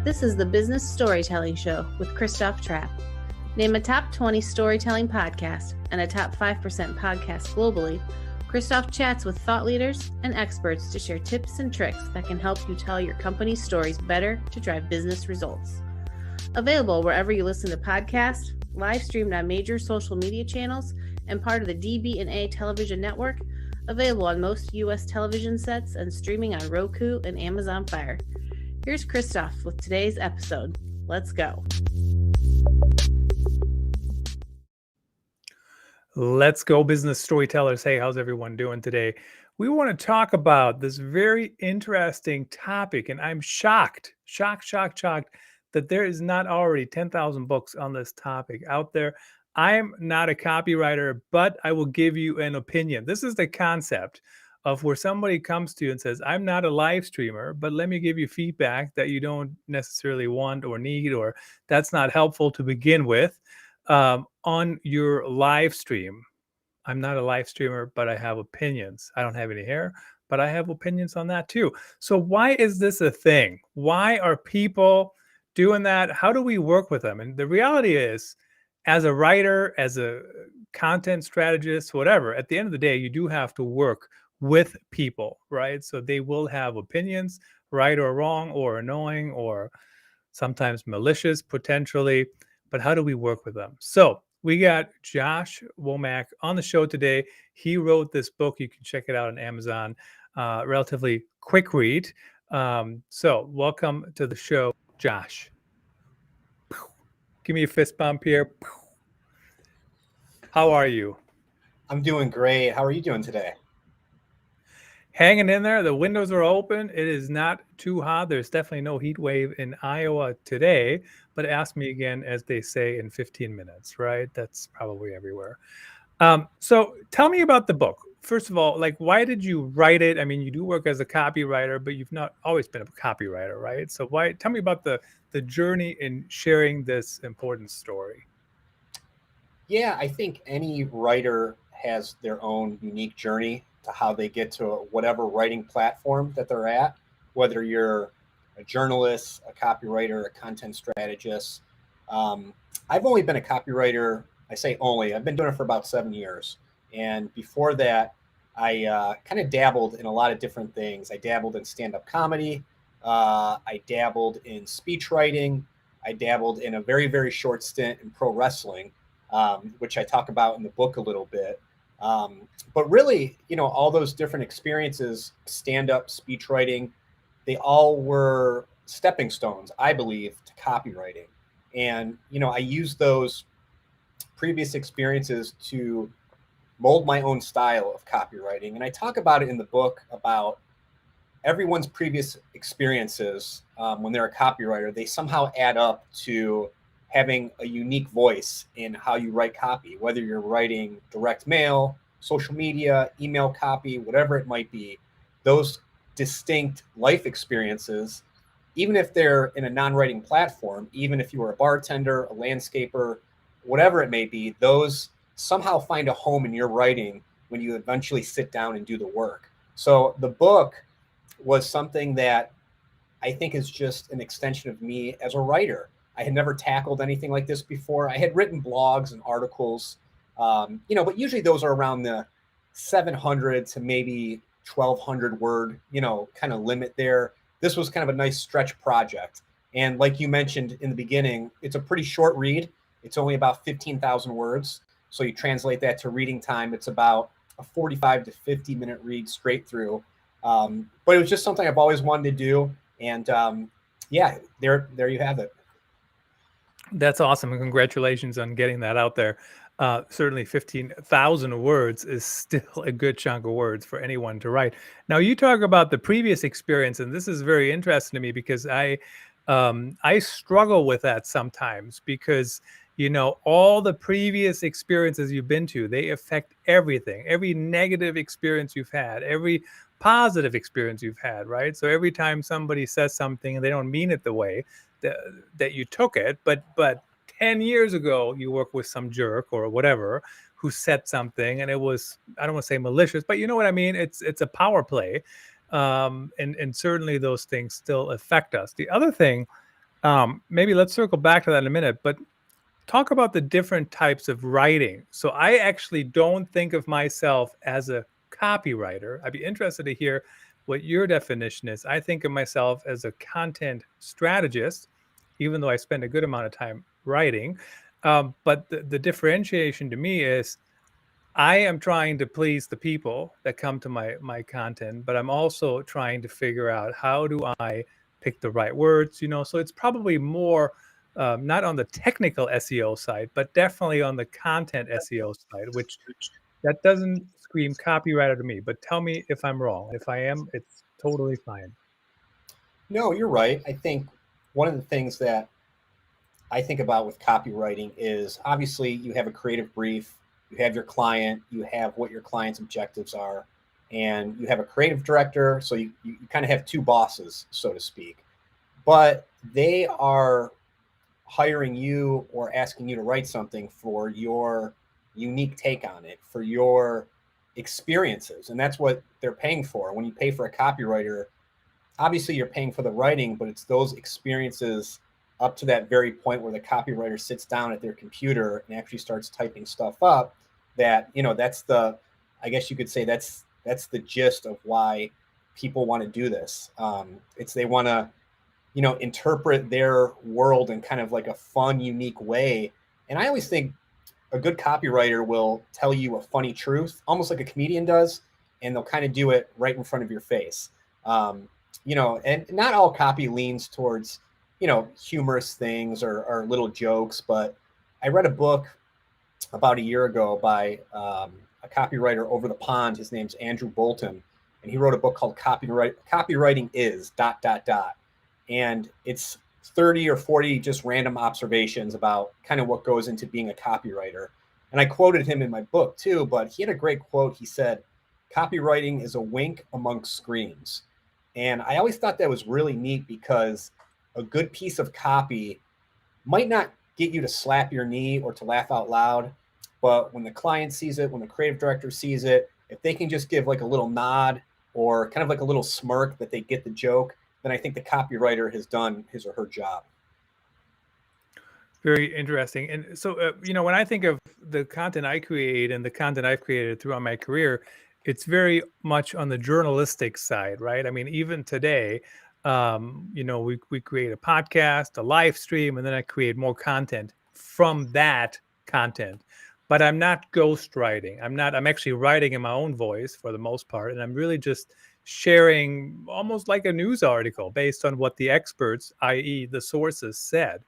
This is the Business Storytelling Show with Christoph Trapp. Name a top 20 storytelling podcast and a top 5% podcast globally. Christoph chats with thought leaders and experts to share tips and tricks that can help you tell your company's stories better to drive business results. Available wherever you listen to podcasts, live streamed on major social media channels, and part of the DB&A television network, available on most U.S. television sets and streaming on Roku and Amazon Fire. Here's Christoph with today's episode. Let's go. Let's go, business storytellers. Hey, how's everyone doing today? We want to talk about this very interesting topic, and I'm shocked that there is not already 10,000 books on this topic out there. I'm not a copywriter, but I will give you an opinion. This is the concept of where somebody comes to you and says, I'm not a live streamer, but let me give you feedback that you don't necessarily want or need, or that's not helpful to begin with. On your live stream, I'm not a live streamer, but I have opinions. I don't have any hair, but I have opinions on that too. So why is this a thing? Why are people doing that? How do we work with them? And the reality is, as a writer, as a content strategist, whatever, at the end of the day, you do have to work with people, right? So they will have opinions, right or wrong, or annoying, or sometimes malicious, potentially. But how do we work with them? So we got Josh Womack on the show today. He wrote this book. You can check it out on Amazon. Relatively quick read. So welcome to the show, Josh. Give me a fist bump here. How are you? I'm doing great. How are you doing today? Hanging in there. The windows are open. It is not too hot. There's definitely no heat wave in Iowa today, but ask me again, as they say, in 15 minutes, right? That's probably everywhere. So tell me about the book. First of all, like, why did you write it? I mean, you do work as a copywriter, but you've not always been a copywriter, right? So tell me about the journey in sharing this important story. Yeah, I think any writer has their own unique journey to how they get to whatever writing platform that they're at, whether you're a journalist, a copywriter, a content strategist. I've only been a copywriter. I say only, I've been doing it for about 7 years. And before that, I kind of dabbled in a lot of different things. I dabbled in stand-up comedy. I dabbled in speech writing. I dabbled in a very, very short stint in pro wrestling, which I talk about in the book a little bit. But really, all those different experiences, stand-up, speech writing, they all were stepping stones, I believe, to copywriting. And, I used those previous experiences to mold my own style of copywriting. And I talk about it in the book about everyone's previous experiences when they're a copywriter. They somehow add up to having a unique voice in how you write copy, whether you're writing direct mail, social media, email copy, whatever it might be. Those distinct life experiences, even if they're in a non-writing platform, even if you were a bartender, a landscaper, whatever it may be, those somehow find a home in your writing when you eventually sit down and do the work. So the book was something that I think is just an extension of me as a writer. I had never tackled anything like this before. I had written blogs and articles, but usually those are around the 700 to maybe 1,200 word, kind of limit there. This was kind of a nice stretch project. And like you mentioned in the beginning, it's a pretty short read. It's only about 15,000 words. So you translate that to reading time, it's about a 45 to 50 minute read straight through. But it was just something I've always wanted to do. And there you have it. That's awesome. And congratulations on getting that out there. Certainly 15,000 words is still a good chunk of words for anyone to write. Now, you talk about the previous experience, and this is very interesting to me because I struggle with that sometimes because, all the previous experiences you've been to, they affect everything, every negative experience you've had, every positive experience you've had, right? So every time somebody says something and they don't mean it the way that you took it, but 10 years ago, you worked with some jerk or whatever who said something and it was, I don't want to say malicious, but you know what I mean? It's a power play. And certainly those things still affect us. The other thing Maybe let's circle back to that in a minute, but talk about the different types of writing. So I actually don't think of myself as a copywriter. I'd be interested to hear what your definition is. I think of myself as a content strategist, even though I spend a good amount of time writing. But the differentiation to me is I am trying to please the people that come to my content, but I'm also trying to figure out how do I pick the right words, So it's probably more not on the technical SEO side, but definitely on the content SEO side, which that doesn't scream copywriter to me. But tell me if I'm wrong. If I am, it's totally fine. No, you're right. I think one of the things that I think about with copywriting is obviously you have a creative brief, you have your client, you have what your client's objectives are, and you have a creative director. So you kind of have two bosses, so to speak, but they are hiring you or asking you to write something for your unique take on it, for your experiences. And that's what they're paying for. When you pay for a copywriter, obviously you're paying for the writing, but it's those experiences up to that very point where the copywriter sits down at their computer and actually starts typing stuff up that, that's the, I guess you could say that's the gist of why people want to do this. It's they want to, interpret their world in kind of like a fun, unique way. And I always think a good copywriter will tell you a funny truth, almost like a comedian does, and they'll kind of do it right in front of your face. And not all copy leans towards, humorous things or little jokes, but I read a book about a year ago by a copywriter over the pond. His name's Andrew Bolton, and he wrote a book called Copywriting is ... And it's 30 or 40 just random observations about kind of what goes into being a copywriter. And I quoted him in my book too, but he had a great quote. He said, "Copywriting is a wink amongst screams." And I always thought that was really neat because a good piece of copy might not get you to slap your knee or to laugh out loud, but when the client sees it, when the creative director sees it, if they can just give like a little nod or kind of like a little smirk that they get the joke, then I think the copywriter has done his or her job. Very interesting. And so, when I think of the content I create and the content I've created throughout my career, it's very much on the journalistic side, right? I mean, even today, we create a podcast, a live stream, and then I create more content from that content. But I'm not ghostwriting. I'm actually writing in my own voice for the most part. And I'm really just sharing almost like a news article based on what the experts, i.e. the sources, said.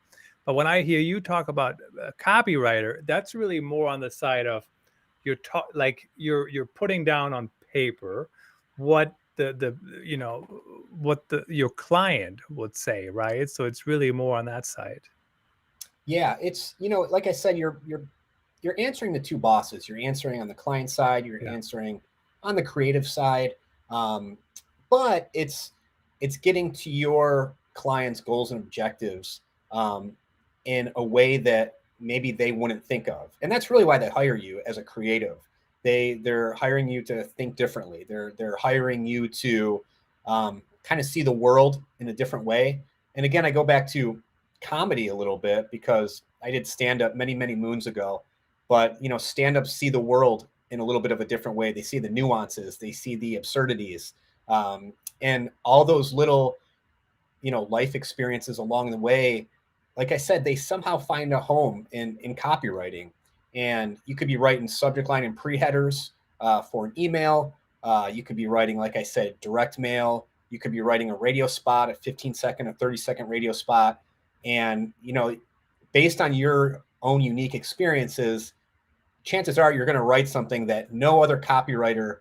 But when I hear you talk about a copywriter, that's really more on the side of you're putting down on paper what your client would say, right? So it's really more on that side. Yeah, it's like I said, you're answering the two bosses. You're answering on the client side. You're answering on the creative side. But it's getting to your client's goals and objectives in a way that maybe they wouldn't think of. And that's really why they hire you as a creative. They're hiring you to think differently. They're hiring you to kind of see the world in a different way. And again, I go back to comedy a little bit because I did stand-up many, many moons ago. But, stand-ups see the world in a little bit of a different way. They see the nuances. They see the absurdities. And all those little, life experiences along the way, like I said, they somehow find a home in copywriting. And you could be writing subject line and pre-headers for an email. You could be writing, like I said, direct mail. You could be writing a radio spot, a 15-second, a 30-second radio spot. And, based on your own unique experiences, chances are you're going to write something that no other copywriter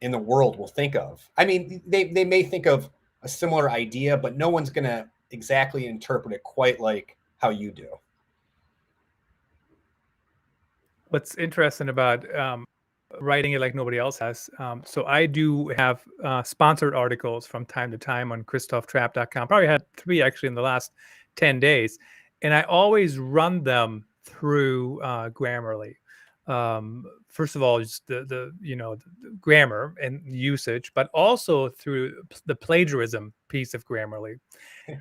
in the world will think of. I mean, they may think of a similar idea, but no one's going to exactly interpret it quite like how you do. What's interesting about writing it like nobody else has. So I do have sponsored articles from time to time on ChristophTrapp.com. Probably had 3 actually in the last 10 days. And I always run them through Grammarly. First of all, just the grammar and usage, but also through the plagiarism piece of Grammarly.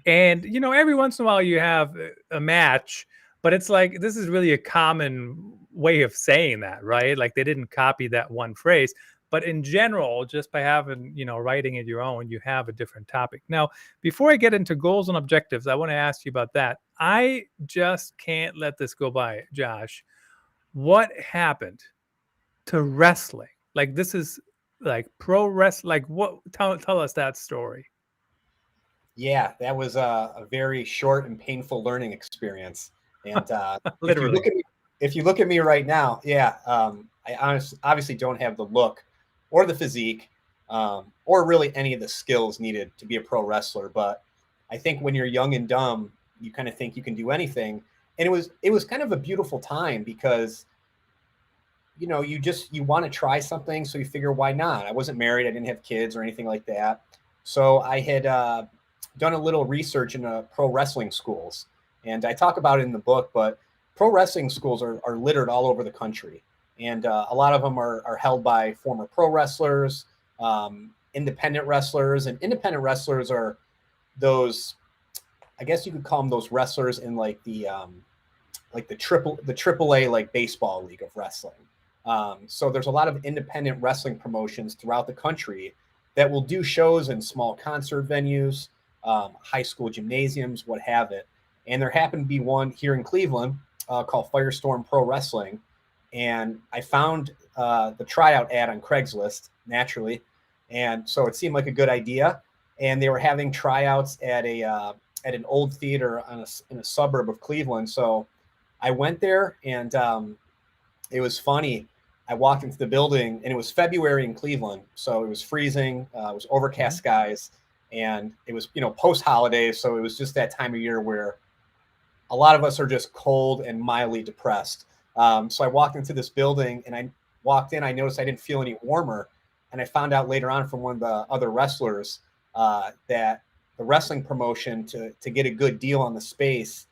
And every once in a while you have a match, but it's like this is really a common way of saying that, right? Like they didn't copy that one phrase, but in general, just by having writing it your own, you have a different topic. Now, before I get into goals and objectives, I want to ask you about that. I just can't let this go by, Josh. What happened to wrestling? Like this is like pro wrestling. Like what? Tell us that story. Yeah, that was a very short and painful learning experience. And Literally. if you look at me right now, yeah, I obviously don't have the look or the physique or really any of the skills needed to be a pro wrestler. But I think when you're young and dumb, you kind of think you can do anything. And it was kind of a beautiful time because you want to try something, so you figure why not. I wasn't married, I didn't have kids or anything like that, so I had done a little research into pro wrestling schools, and I talk about it in the book. But pro wrestling schools are littered all over the country, and a lot of them are held by former pro wrestlers, independent wrestlers, and independent wrestlers are those, I guess you could call them those wrestlers in like the AAA like baseball league of wrestling. So there's a lot of independent wrestling promotions throughout the country that will do shows in small concert venues, high school gymnasiums, what have it. And there happened to be one here in Cleveland called Firestorm Pro Wrestling. And I found the tryout ad on Craigslist, naturally. And so it seemed like a good idea. And they were having tryouts at an old theater in a suburb of Cleveland. So I went there, and it was funny. I walked into the building, and it was February in Cleveland, so it was freezing. It was overcast skies, and it was post holidays, so it was just that time of year where a lot of us are just cold and mildly depressed. So I walked into this building, and I walked in. I noticed I didn't feel any warmer, and I found out later on from one of the other wrestlers that the wrestling promotion to get a good deal on the space,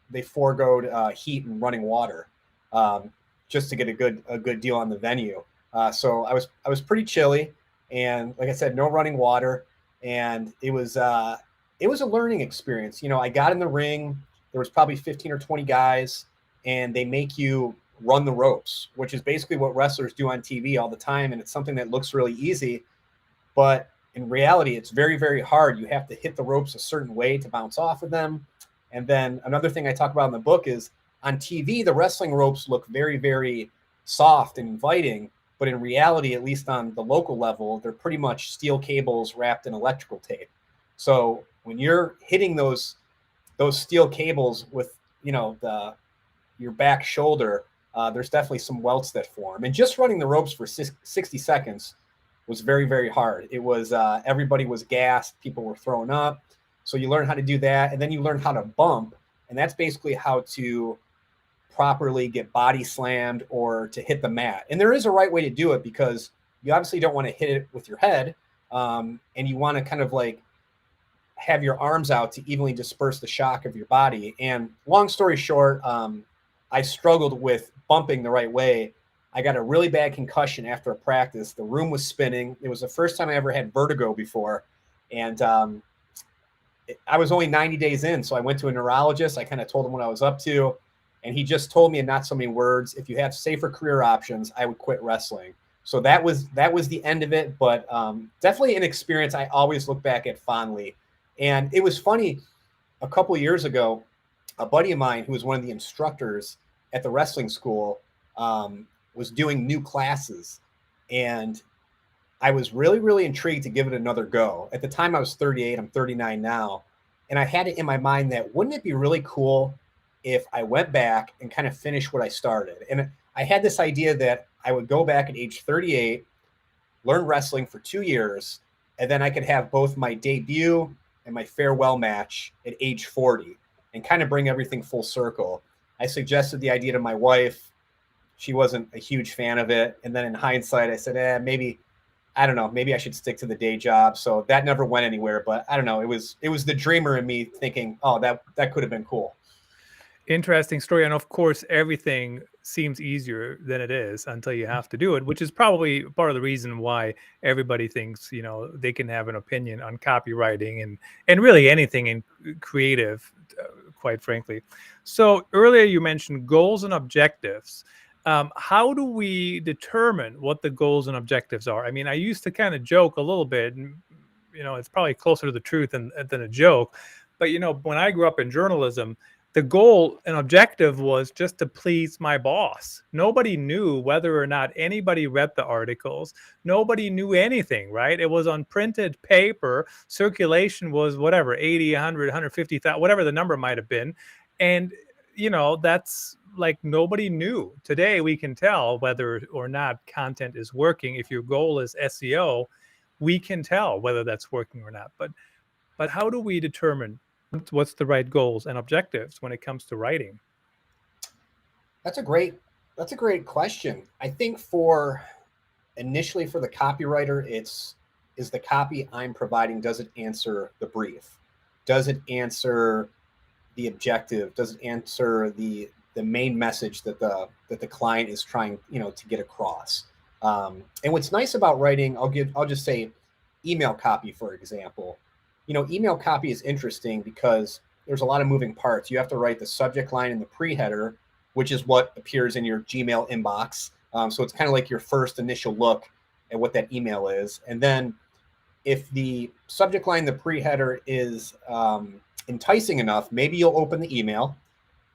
they foregoed heat and running water just to get a good deal on the venue. So I was pretty chilly, and like I said, no running water, and it was a learning experience. I got in the ring. There was probably 15 or 20 guys, and they make you run the ropes, which is basically what wrestlers do on TV all the time, and it's something that looks really easy, but in reality, it's very, very hard. You have to hit the ropes a certain way to bounce off of them. And then another thing I talk about in the book is on TV, the wrestling ropes look very, very soft and inviting. But in reality, at least on the local level, they're pretty much steel cables wrapped in electrical tape. So when you're hitting those steel cables with, your back shoulder, there's definitely some welts that form. And just running the ropes for 60 seconds was very, very hard. It was everybody was gassed. People were throwing up. So you learn how to do that. And then you learn how to bump. And that's basically how to properly get body slammed or to hit the mat. And there is a right way to do it, because you obviously don't want to hit it with your head. And you want to kind of like have your arms out to evenly disperse the shock of your body. And long story short, I struggled with bumping the right way. I got a really bad concussion after a practice. The room was spinning. It was the first time I ever had vertigo before. And I was only 90 days in. So I went to a neurologist. I kind of told him what I was up to. And he just told me in not so many words, if you have safer career options, I would quit wrestling. So that was the end of it. But definitely an experience I always look back at fondly. And it was funny, a couple of years ago, a buddy of mine who was one of the instructors at the wrestling school was doing new classes. And I was really, really intrigued to give it another go. At the time I was 38, I'm 39 now. And I had it in my mind that wouldn't it be really cool if I went back and kind of finished what I started? And I had this idea that I would go back at age 38, learn wrestling for 2 years, and then I could have both my debut and my farewell match at age 40 and kind of bring everything full circle. I suggested the idea to my wife. She wasn't a huge fan of it. And then in hindsight, I said, maybe I should stick to the day job. So that never went anywhere, but I don't know. It was the dreamer in me thinking, oh, that could have been cool. Interesting story. And of course, everything seems easier than it is until you have to do it, which is probably part of the reason why everybody thinks, they can have an opinion on copywriting and really anything in creative, quite frankly. So earlier you mentioned goals and objectives. How do we determine what the goals and objectives are? I mean, I used to kind of joke a little bit, and it's probably closer to the truth than a joke. But when I grew up in journalism, the goal and objective was just to please my boss. Nobody knew whether or not anybody read the articles. Nobody knew anything, right? It was on printed paper. Circulation was whatever, 80, 100, 150,000, whatever the number might have been. And, that's like nobody knew. Today, we can tell whether or not content is working. If your goal is SEO, we can tell whether that's working or not. But how do we determine what's the right goals and objectives when it comes to writing? That's a great question. I think initially for the copywriter, is the copy I'm providing, does it answer the brief? Does it answer the objective? Does it answer the main message that the client is trying, to get across? And what's nice about writing, I'll just say email copy, for example. Email copy is interesting because there's a lot of moving parts. You have to write the subject line and the pre-header, which is what appears in your Gmail inbox. So it's kind of like your first initial look at what that email is. And then if the subject line, the pre-header is enticing enough, maybe you'll open the email.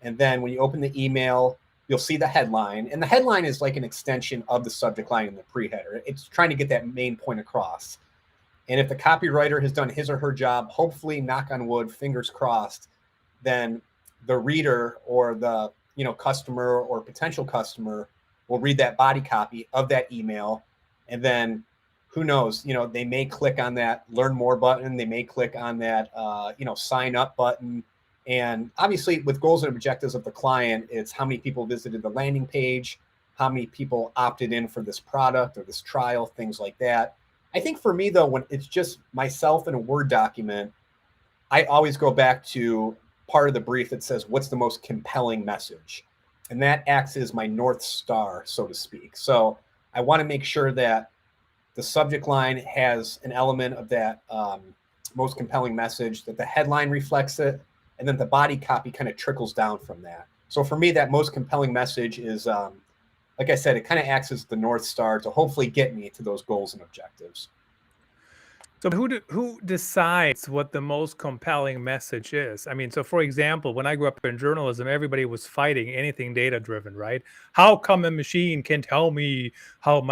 And then when you open the email, you'll see the headline. And the headline is like an extension of the subject line and the pre-header. It's trying to get that main point across. And if the copywriter has done his or her job, hopefully, knock on wood, fingers crossed, then the reader or the customer or potential customer will read that body copy of that email. And then who knows, they may click on that learn more button. They may click on that, sign up button. And obviously with goals and objectives of the client, it's how many people visited the landing page, how many people opted in for this product or this trial, things like that. I think for me, though, when it's just myself in a Word document, I always go back to part of the brief that says, what's the most compelling message? And that acts as my North Star, so to speak. So I want to make sure that the subject line has an element of that most compelling message, that the headline reflects it, and then the body copy kind of trickles down from that. So for me, that most compelling message is like I said, it kind of acts as the North Star to hopefully get me to those goals and objectives. So who decides what the most compelling message is? I mean, so for example, when I grew up in journalism, everybody was fighting anything data driven, right? How come a machine can tell me how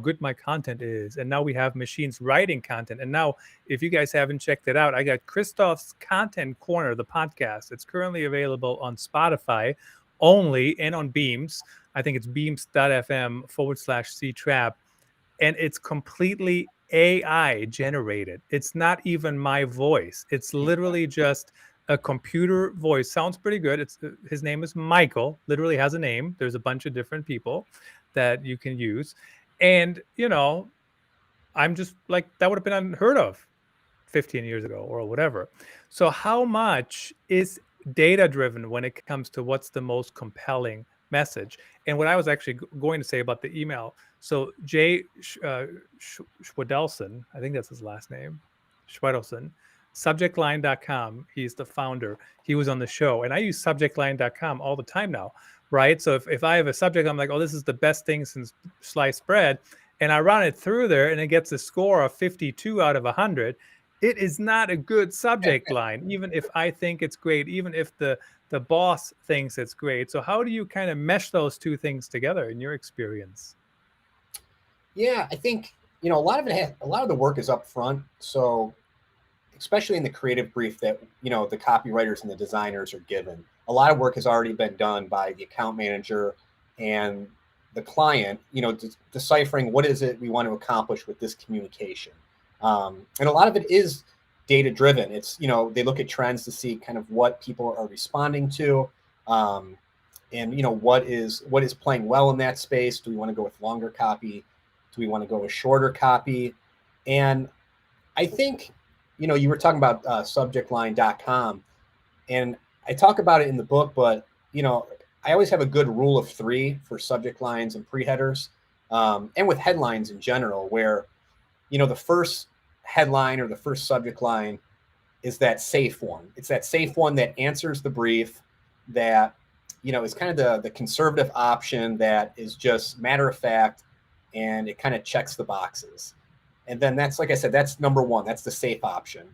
good my content is? And now we have machines writing content. And now, if you guys haven't checked it out, I got Christoph's Content Corner, the podcast. It's currently available on Spotify only and on Beams. I think it's beams.fm/ctrap. And it's completely AI generated. It's not even my voice. It's literally just a computer voice. Sounds pretty good. His name is Michael. Literally has a name. There's a bunch of different people that you can use. And, I'm just like, that would have been unheard of 15 years ago or whatever. So how much is data driven when it comes to what's the most compelling message? And what I was actually going to say about the email. So Jay Schwedelson, I think that's his last name, Schwedelson, subjectline.com. He's the founder. He was on the show. And I use subjectline.com all the time now, right? So if I have a subject, I'm like, oh, this is the best thing since sliced bread. And I run it through there and it gets a score of 52 out of 100. It is not a good subject line, even if I think it's great, even if the boss thinks it's great. So how do you kind of mesh those two things together in your experience? Yeah, I think, a lot of the work is up front. So especially in the creative brief that, the copywriters and the designers are given, a lot of work has already been done by the account manager and the client, deciphering what is it we want to accomplish with this communication. And a lot of it is data driven. It's, they look at trends to see kind of what people are responding to. And, what is playing well in that space? Do we want to go with longer copy? Do we want to go with shorter copy? And I think, you were talking about subjectline.com, and I talk about it in the book, but, I always have a good rule of three for subject lines and pre-headers, and with headlines in general, where, the first headline or the first subject line is that safe one. It's that safe one that answers the brief, that, is kind of the conservative option, that is just matter of fact, and it kind of checks the boxes. And then that's, like I said, that's number one. That's the safe option.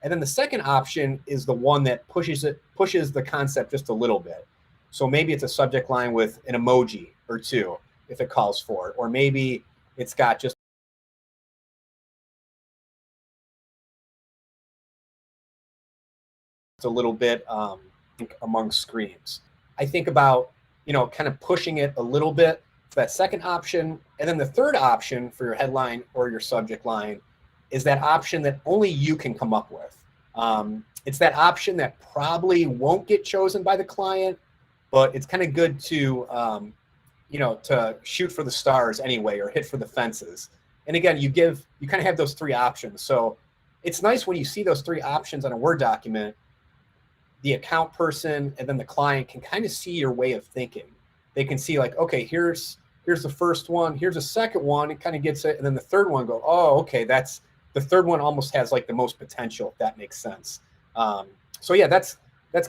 And then the second option is the one that pushes the concept just a little bit. So maybe it's a subject line with an emoji or two if it calls for it, or maybe it's got just a little bit among screams. I think about, kind of pushing it a little bit for that second option. And then the third option for your headline or your subject line is that option that only you can come up with. It's that option that probably won't get chosen by the client, but it's kind of good to, to shoot for the stars anyway, or hit for the fences. And again, you kind of have those three options. So it's nice when you see those three options on a Word document, the account person and then the client can kind of see your way of thinking. They can see like, okay, here's the first one, here's a second one, it kind of gets it. And then the third one go, oh, okay, the third one almost has like the most potential, if that makes sense. So yeah, that's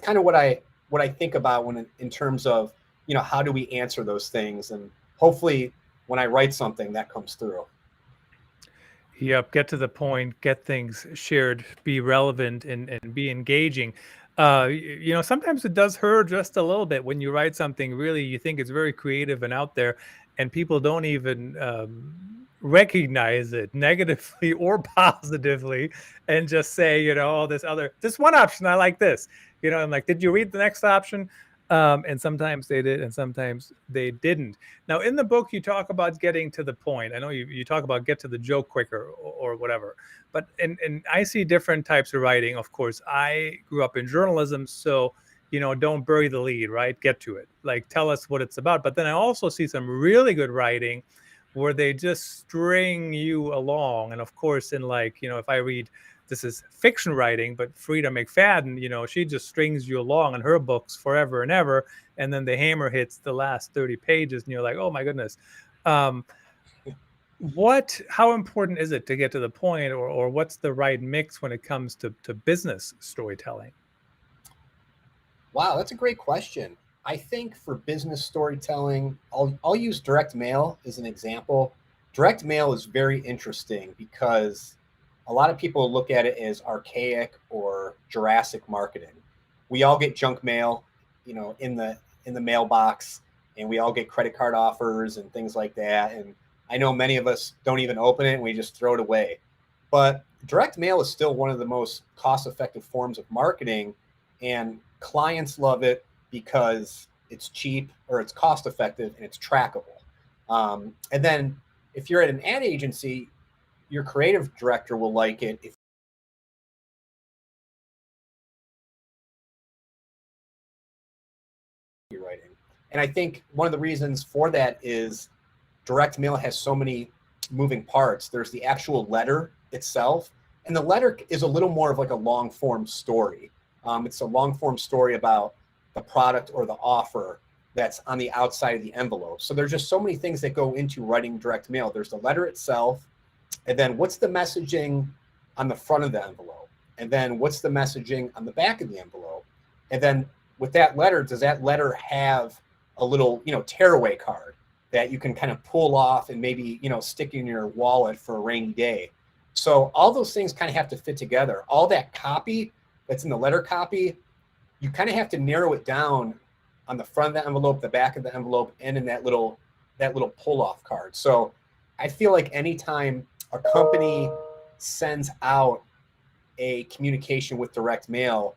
kind of what I think about when in terms of, how do we answer those things? And hopefully when I write something that comes through. Yep. Get to the point, get things shared, be relevant and be engaging. Sometimes it does hurt just a little bit when you write something really you think it's very creative and out there, and people don't even recognize it negatively or positively, and just say, oh, this one option, I like this. I'm like, did you read the next option? And sometimes they did, and sometimes they didn't. Now, in the book, you talk about getting to the point. I know you talk about get to the joke quicker or whatever. But and I see different types of writing. Of course, I grew up in journalism, so don't bury the lead, right? Get to it. Like, tell us what it's about. But then I also see some really good writing where they just string you along. And of course, in if I read, this is fiction writing, but Frida McFadden, she just strings you along in her books forever and ever. And then the hammer hits the last 30 pages and you're like, oh my goodness. How important is it to get to the point, or what's the right mix when it comes to business storytelling? Wow, that's a great question. I think for business storytelling, I'll use direct mail as an example. Direct mail is very interesting because a lot of people look at it as archaic or Jurassic marketing. We all get junk mail, in the mailbox, and we all get credit card offers and things like that. And I know many of us don't even open it and we just throw it away. But direct mail is still one of the most cost-effective forms of marketing, and clients love it because it's cheap, or it's cost-effective, and it's trackable. And then if you're at an ad agency, your creative director will like it if you're writing. And I think one of the reasons for that is direct mail has so many moving parts. There's the actual letter itself, and the letter is a little more of like a long form story. It's a long form story about the product or the offer that's on the outside of the envelope. So there's just so many things that go into writing direct mail. There's the letter itself, and then what's the messaging on the front of the envelope? And then what's the messaging on the back of the envelope? And then with that letter, does that letter have a little, tearaway card that you can kind of pull off and maybe, stick in your wallet for a rainy day? So all those things kind of have to fit together. All that copy that's in the letter copy, you kind of have to narrow it down on the front of the envelope, the back of the envelope, and in that little pull-off card. So I feel like anytime a company sends out a communication with direct mail,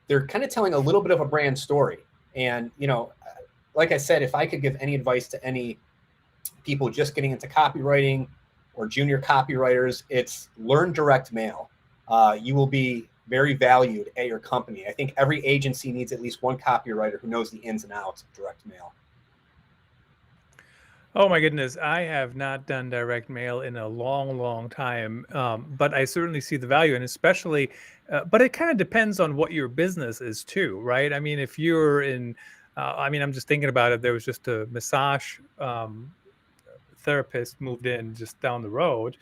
they're kind of telling a little bit of a brand story. And, like I said, if I could give any advice to any people just getting into copywriting or junior copywriters, it's learn direct mail. You will be very valued at your company. I think every agency needs at least one copywriter who knows the ins and outs of direct mail. Oh my goodness, I have not done direct mail in a long, long time, but I certainly see the value, and especially, but it kind of depends on what your business is too, right? I mean, if you're in I mean, I'm just thinking about it. There was just a massage therapist moved in just down the road.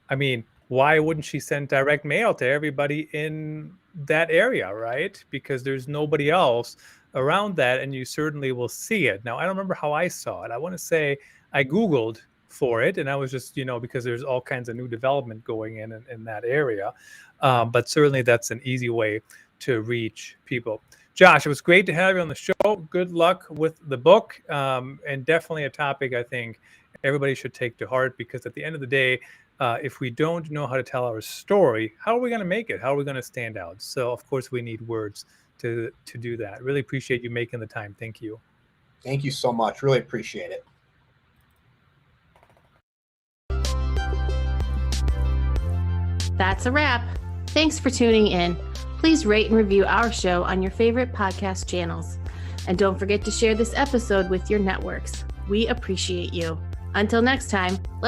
I mean, why wouldn't she send direct mail to everybody in that area, right? Because there's nobody else around that, and you certainly will see it. Now, I don't remember how I saw it. I want to say I Googled for it, and I was just, because there's all kinds of new development going in that area. But certainly that's an easy way to reach people. Josh, it was great to have you on the show. Good luck with the book, and definitely a topic I think everybody should take to heart, because at the end of the day, if we don't know how to tell our story, how are we going to make it? How are we going to stand out? So, of course, we need words to do that. Really appreciate you making the time. Thank you. Thank you so much. Really appreciate it. That's a wrap. Thanks for tuning in. Please rate and review our show on your favorite podcast channels. And don't forget to share this episode with your networks. We appreciate you. Until next time, let's